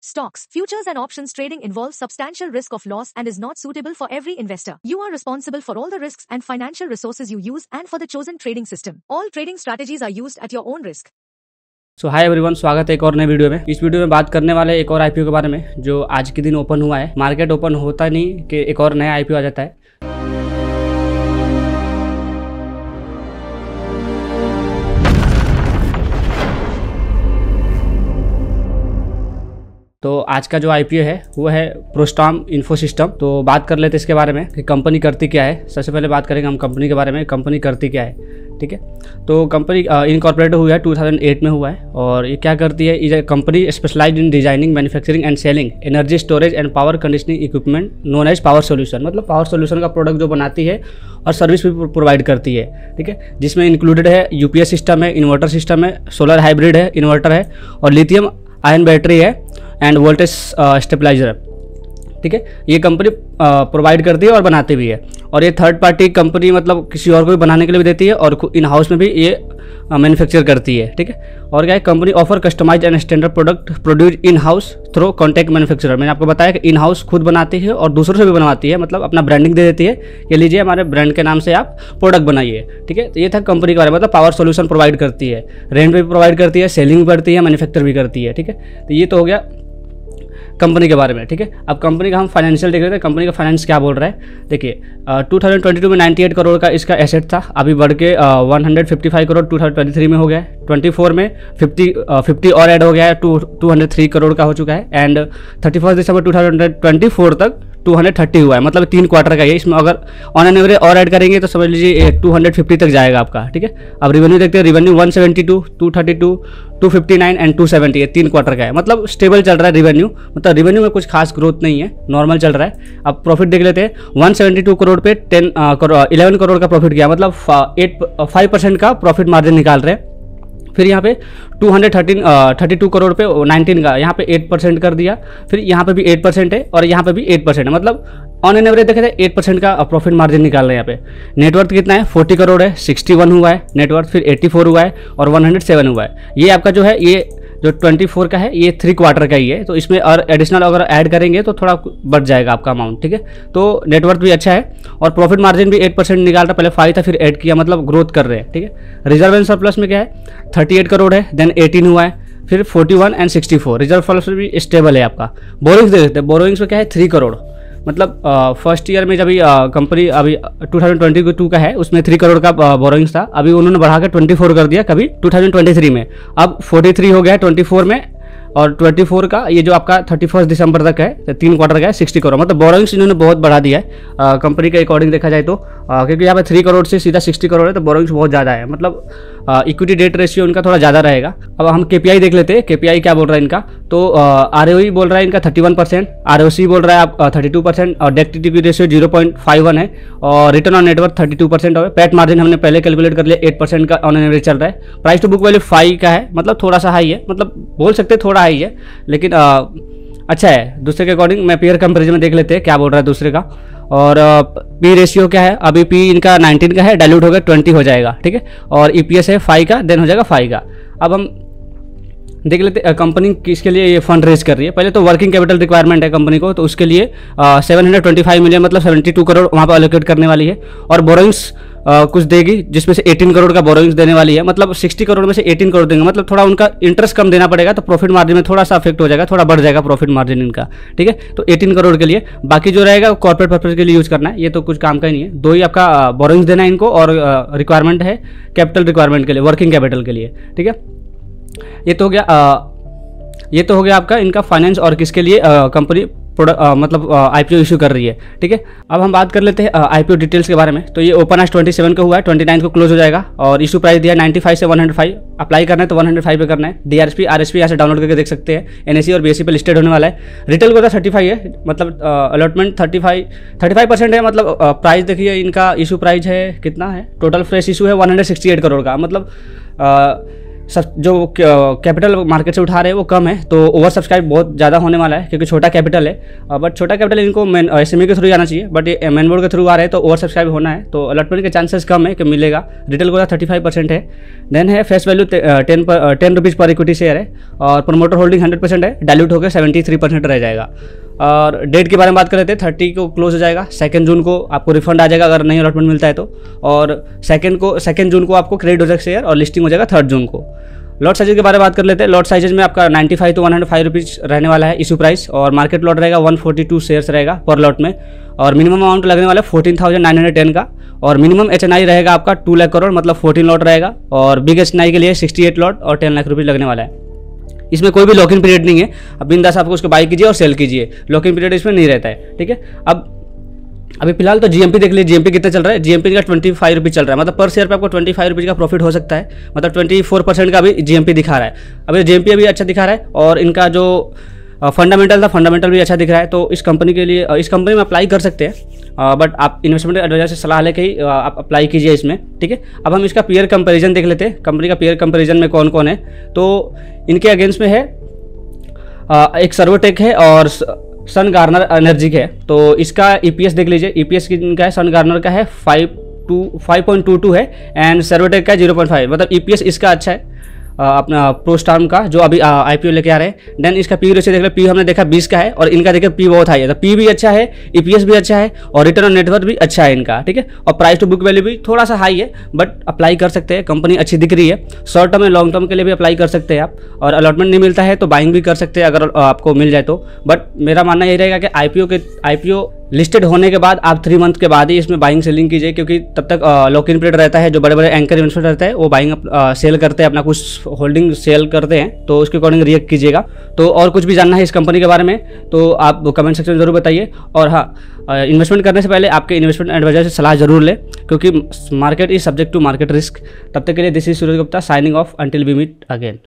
Stocks, futures and options trading involves substantial risk of loss and is not suitable for every investor. You are responsible for all the risks and financial resources you use and for the chosen trading system. All trading strategies are used at your own risk. So hi everyone, स्वागत है एक और नए video में। इस video में बात करने वाले एक और आईपीओ के बारे में जो आज के दिन ओपन हुआ है। मार्केट ओपन होता नहीं कि एक और नया आईपीओ आ जाता है। तो आज का जो आईपीओ है वो है प्रोस्टॉम इन्फोसिस्टम। तो बात कर लेते हैं इसके बारे में कि कंपनी करती क्या है। सबसे पहले बात करेंगे हम कंपनी के बारे में, कंपनी करती क्या है। ठीक है, तो कंपनी इनकॉर्पोरेट हुआ है 2008 में हुआ है और ये क्या करती है। Is company specialised in designing, manufacturing and selling energy storage and power conditioning equipment known as power solution. मतलब पावर सोल्यूशन का प्रोडक्ट जो बनाती है और सर्विस भी प्रोवाइड करती है। ठीक है, जिसमें इंक्लूडेड है यूपीएस सिस्टम है, इन्वर्टर सिस्टम है, सोलर हाइब्रिड है, इन्वर्टर है और लिथियम आयन बैटरी है एंड वोल्टेज स्टेबलाइजर है। ठीक है, ये कंपनी प्रोवाइड करती है और बनाती भी है। और ये थर्ड पार्टी कंपनी मतलब किसी और को भी बनाने के लिए भी देती है और इन हाउस में भी ये मैन्युफैक्चर करती है। ठीक है, और क्या है, company offer customize and standard product produce in house through contact manufacturer. मैंने आपको बताया कि इन हाउस खुद बनाती है और दूसरों से भी बनवाती है, मतलब अपना ब्रांडिंग दे देती है कि लीजिए हमारे ब्रांड के नाम से आप प्रोडक्ट बनाइए। ठीक है, तो ये था कंपनी के बारे में, मतलब पावर सोल्यूशन प्रोवाइड करती है, रेंट भी प्रोवाइड करती है, सेलिंग भी करती है, मैन्युफैक्चर भी करती है। ठीक है, तो ये तो हो गया कंपनी के बारे में। ठीक है, अब कंपनी का हम फाइनेंशियल देख लेते हैं। कंपनी का फाइनेंस क्या बोल रहा है, देखिए 2022 में 98 करोड़ का इसका एसेट था, अभी बढ़ के 155 करोड़ 2023 में हो गया है। 24 में 50 और ऐड हो गया है, 203 करोड़ का हो चुका है एंड 31 दिसंबर 2024 तक 230 हुआ है, मतलब 3 क्वार्टर का ये। इसमें अगर ऑन एन एवरेज और ऐड करेंगे तो समझ लीजिए 250 तक जाएगा आपका। ठीक है, अब रिवेन्यू देखते हैं, रिवेन्यू 172, 232, 259 एंड 270 है, 3 क्वार्टर का है, मतलब स्टेबल चल रहा है रिवेन्यू। मतलब रिवेन्यू में कुछ खास ग्रोथ नहीं है, नॉर्मल चल रहा है। अब प्रॉफिट देख लेते हैं, 172 करोड़ पे 11 करोड़ का प्रॉफिट गया, मतलब 5% का प्रॉफिट मार्जिन निकाल रहे हैं। फिर यहाँ पे 232 करोड़ पे 19 का, यहाँ पे 8% कर दिया। फिर यहाँ पे भी 8% है और यहाँ पे भी 8% है, मतलब ऑन एन एवरेज देखे थे 8% का प्रॉफिट मार्जिन निकाल रहे हैं यहाँ पे। नेटवर्थ कितना है, 40 करोड़ है, 61 हुआ है नेटवर्थ, फिर 84 हुआ है और 107 हुआ है। ये आपका जो है, ये जो 24 का है ये 3 क्वार्टर का ही है, तो इसमें और एडिशनल अगर ऐड करेंगे तो थोड़ा बढ़ जाएगा आपका अमाउंट। ठीक है, तो नेटवर्थ भी अच्छा है और प्रॉफिट मार्जिन भी 8% निकाल रहा, पहले 5 था फिर ऐड किया, मतलब ग्रोथ कर रहे हैं। ठीक है, रिजर्व एंड सरप्लस में क्या है, 38 करोड़ है, देन 18 हुआ है, फिर 41 एंड 64। रिजर्व सरप्लस भी स्टेबल है आपका। बोरोइंग्स दे देते हैं, बोरोइंग्स में क्या है 3 करोड़, मतलब फर्स्ट ईयर में जब कंपनी अभी 2022 का है उसमें 3 करोड़ का बोरोइंग्स था, अभी उन्होंने बढ़ा के 24 कर दिया कभी 2023 में, अब 43 हो गया 24 में और 24 का ये जो आपका 31 दिसंबर तक है, तो 3 क्वार्टर का है 60 करोड़, मतलब बोरोइंग्स इन्होंने बहुत बढ़ा दिया है कंपनी के अकॉर्डिंग देखा जाए तो, क्योंकि यहाँ पे 3 करोड़ से सीधा 60 करोड़ है, तो बोरोइंग्स बहुत ज़्यादा है, मतलब इक्विटी डेट रेशियो उनका थोड़ा ज़्यादा रहेगा। अब हम केपीआई देख लेते हैं, केपीआई क्या बोल रहा है इनका, तो आरओई बोल रहा है इनका 31%, आरओसी बोल रहा है आप 32% और डेट इक्विटी रेशियो 0.51 है और रिटर्न ऑन नेटवर्थ 32% है। पैट मार्जिन हमने पहले कैलकुलेट कर लिया, 8% का ऑन एवरेज चल रहा है। प्राइस टू बुक वैल्यू 5 का है, मतलब थोड़ा सा हाई है, मतलब बोल सकते थोड़ा हाई है लेकिन अच्छा है दूसरे के अकॉर्डिंग। मैं पेयर कंपेरिजन में देख लेते हैं क्या बोल रहा है दूसरे का। और पी रेशियो क्या है, अभी पी इनका 19 का है, डाइल्यूट हो गया 20 हो जाएगा। ठीक है, और ईपीएस है 5 का, देन हो जाएगा 5 का। अब हम देख लेते कंपनी किसके लिए ये फंड रेज कर रही है। पहले तो वर्किंग कैपिटल रिक्वायरमेंट है कंपनी को, तो उसके लिए 725 मिलियन मतलब 72 करोड़ वहाँ पर एलोकेट करने वाली है और बोरोइंग्स कुछ देगी जिसमें से 18 करोड़ का बोरोइंग्स देने वाली है, मतलब 60 करोड़ में से 18 करोड़ देंगे, मतलब थोड़ा उनका इंटरेस्ट कम देना पड़ेगा, तो प्रॉफिट मार्जिन में थोड़ा सा अफेक्ट हो जाएगा, थोड़ा बढ़ जाएगा प्रॉफिट मार्जिन इनका। ठीक है, तो 18 करोड़ के लिए, बाकी जो रहेगा कॉर्पोरेट पर्पज के लिए यूज करना है, ये तो कुछ काम का ही नहीं है। 2 ही आपका बोरोइंग्स देना है इनको और रिक्वायरमेंट है कैपिटल रिक्वायरमेंट के लिए, वर्किंग कैपिटल के लिए। ठीक है, ये तो हो गया आपका इनका फाइनेंस और किसके लिए कंपनी प्रोडक्ट मतलब आईपीओ इशू कर रही है। ठीक है, अब हम बात कर लेते हैं आईपीओ डिटेल्स के बारे में। तो ये ओपन आज 27 को हुआ है, 29 को क्लोज हो जाएगा और इशू प्राइस दिया 95 से 105। अप्लाई करना है तो 105 पे करना है। डीआरएसपी आरएसपी यहाँ से डाउनलोड करके देख सकते हैं। एनएसई और बीएसई पे लिस्टेड होने वाला है। रिटेल को 35 है, मतलब अलॉटमेंट 35% है, मतलब प्राइस देखिए इनका इशू प्राइस है कितना है, टोटल फ्रेश इशू है 168 करोड़ का, मतलब सब जो कैपिटल मार्केट से उठा रहे हैं वो कम है, तो ओवर सब्सक्राइब बहुत ज़्यादा होने वाला है क्योंकि छोटा कैपिटल है। बट छोटा कैपिटल इनको SME के थ्रू आना चाहिए, बट ये मेन बोर्ड के थ्रू आ रहे हैं तो ओवर सब्सक्राइब होना है, तो अलॉटमेंट के चांसेस कम है कि मिलेगा। रिटेल ग्रोथ 35% है। देन है फेस वैल्यू 10 रुपीज़ पर इक्विटी शेयर है, और प्रमोटर होल्डिंग 100% है, डाइल्यूट होकर 73% रह जाएगा। और डेट के बारे में बात कर लेते हैं, 30 को क्लोज हो जाएगा, 2 जून को आपको रिफंड आ जाएगा अगर नहीं अलॉटमेंट मिलता है तो, और 2 जून को आपको क्रेडिट हो जाएगा शेयर, और लिस्टिंग हो जाएगा 3 जून को। लॉट साइज के बारे में बात कर लेते हैं। लॉट साइजेज में आपका 95 to 105 रुपीज़ रहने वाला है इशू प्राइस, और मार्केट लॉट रहेगा 142 शेयर्स रहेगा पर लॉट में, और मिनिमम अमाउंट लगने वाला है 14,910 का, और मिनिमम HNI रहेगा आपका 2 लाख करोड़ मतलब 14 लॉट रहेगा, और बिग HNI के लिए 68 लॉट और 10 लाख रुपये लगने वाला है। इसमें कोई भी लॉक इन पीरियड नहीं है, अब बिंदास आपको उसको बाई कीजिए और सेल कीजिए, लॉक इन पीरियड इसमें नहीं रहता है, ठीक है। अब अभी फिलहाल तो GMP देख लीजिए, GMP कितना चल रहा है, GMP का 25 रुपीज़ चल रहा है, मतलब पर शेयर पे आपको 25 रुपीज़ का प्रॉफिट हो सकता है, मतलब 24% का अभी GMP दिखा रहा है। अभी GMP अभी अच्छा दिखा रहा है, और इनका जो फंडामेंटल था, फंडामेंटल भी अच्छा दिख रहा है, तो इस कंपनी के लिए इस कंपनी में अप्लाई कर सकते हैं, बट आप इन्वेस्टमेंट एडवाइजर से सलाह लेके ही आप अप्लाई कीजिए इसमें, ठीक है। अब हम इसका पीयर कंपैरिजन देख लेते हैं, कंपनी का पीयर कंपैरिजन में कौन कौन है। तो इनके अगेंस्ट में है एक सर्वोटेक है और सन गार्नर एनर्जी है। तो इसका EPS देख लीजिए, EPS इनका है, सन गार्नर का है 5.22 है, एंड सर्वोटेक का 0.5, मतलब EPS इसका अच्छा है अपना प्रोस्टार्म का जो अभी IPO लेके आ रहे हैं। देन इसका पी रेशियो देख लो, पी हमने देखा 20 का है, और इनका देखिए पी बहुत हाई है, तो पी भी अच्छा है, EPS भी अच्छा है, और रिटर्न ऑन नेटवर्थ भी अच्छा है इनका, ठीक है। और प्राइस टू बुक वैल्यू भी थोड़ा सा हाई है, बट अप्लाई कर सकते हैं, कंपनी अच्छी दिख रही है। शॉर्ट टर्म और लॉन्ग टर्म के लिए भी अप्लाई कर सकते हैं आप, और अलॉटमेंट नहीं मिलता है तो बाइंग भी कर सकते हैं अगर आपको मिल जाए तो। बट मेरा मानना यही रहेगा कि IPO लिस्टेड होने के बाद आप 3 मंथ के बाद ही इसमें बाइंग सेलिंग कीजिए, क्योंकि तब तक लॉक इन पीरियड रहता है। जो बड़े बड़े एंकर इन्वेस्टर रहते हैं वो बाइंग सेल करते हैं, अपना कुछ होल्डिंग सेल करते हैं, तो उसके अकॉर्डिंग रिएक्ट कीजिएगा। तो और कुछ भी जानना है इस कंपनी के बारे में तो आप कमेंट सेक्शन में जरूर बताइए। और हाँ, इन्वेस्टमेंट करने से पहले आपके इन्वेस्टमेंट एडवाइजर से सलाह जरूर लें, क्योंकि market is subject to market risk. तब तक के लिए this is Suraj Gupta signing off until we meet again.